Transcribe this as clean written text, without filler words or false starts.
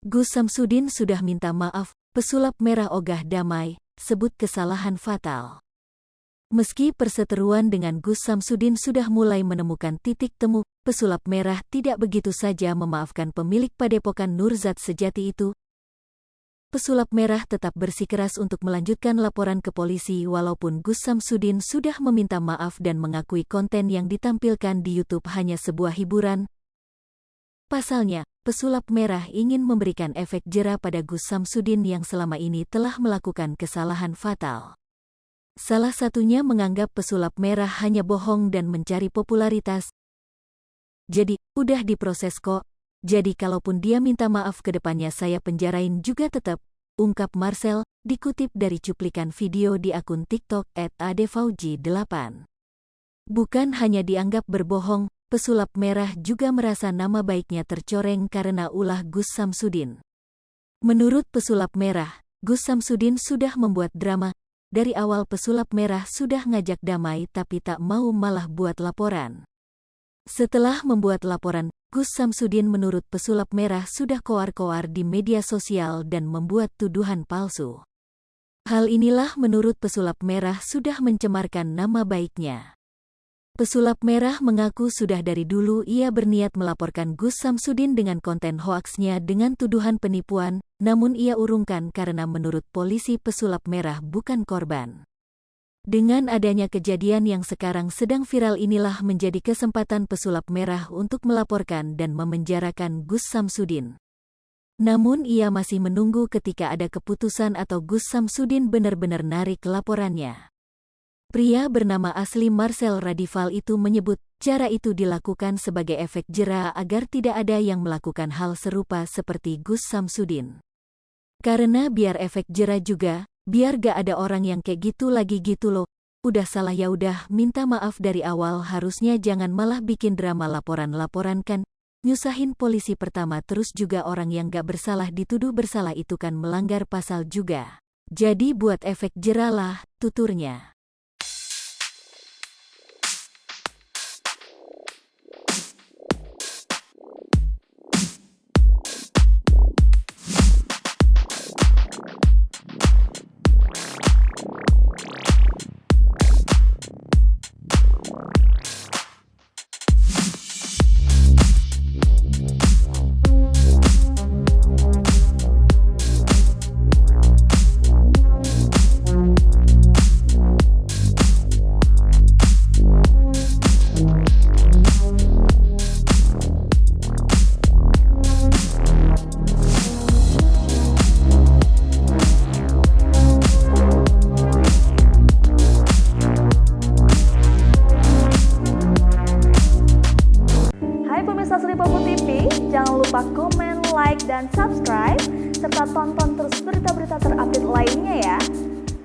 Gus Samsudin sudah minta maaf, pesulap merah ogah damai, sebut kesalahan fatal. Meski perseteruan dengan Gus Samsudin sudah mulai menemukan titik temu, pesulap merah tidak begitu saja memaafkan pemilik padepokan Nurzat sejati itu. Pesulap merah tetap bersikeras untuk melanjutkan laporan ke polisi walaupun Gus Samsudin sudah meminta maaf dan mengakui konten yang ditampilkan di YouTube hanya sebuah hiburan. Pasalnya, pesulap merah ingin memberikan efek jera pada Gus Samsudin yang selama ini telah melakukan kesalahan fatal. Salah satunya menganggap pesulap merah hanya bohong dan mencari popularitas. Jadi, udah diproses kok. Jadi kalaupun dia minta maaf ke depannya saya penjarain juga tetap, ungkap Marcel, dikutip dari cuplikan video di akun TikTok @adefauji8. Bukan hanya dianggap berbohong, pesulap merah juga merasa nama baiknya tercoreng karena ulah Gus Samsudin. Menurut pesulap merah, Gus Samsudin sudah membuat drama. Dari awal pesulap merah sudah ngajak damai tapi tak mau malah buat laporan. Setelah membuat laporan, Gus Samsudin menurut pesulap merah sudah koar-koar di media sosial dan membuat tuduhan palsu. Hal inilah menurut pesulap merah sudah mencemarkan nama baiknya. Pesulap merah mengaku sudah dari dulu ia berniat melaporkan Gus Samsudin dengan konten hoaksnya dengan tuduhan penipuan, namun ia urungkan karena menurut polisi pesulap merah bukan korban. Dengan adanya kejadian yang sekarang sedang viral inilah menjadi kesempatan pesulap merah untuk melaporkan dan memenjarakan Gus Samsudin. Namun ia masih menunggu ketika ada keputusan atau Gus Samsudin benar-benar narik laporannya. Pria bernama asli Marcel Radival itu menyebut, cara itu dilakukan sebagai efek jera agar tidak ada yang melakukan hal serupa seperti Gus Samsudin. Karena biar efek jera juga, biar gak ada orang yang kayak gitu lagi gitu loh. Udah salah ya udah, minta maaf dari awal harusnya jangan malah bikin drama laporan-laporan kan. Nyusahin polisi pertama terus juga orang yang gak bersalah dituduh bersalah itu kan melanggar pasal juga. Jadi buat efek jera lah, tuturnya. Jangan lupa komen, like, dan subscribe, serta tonton terus berita-berita terupdate lainnya ya.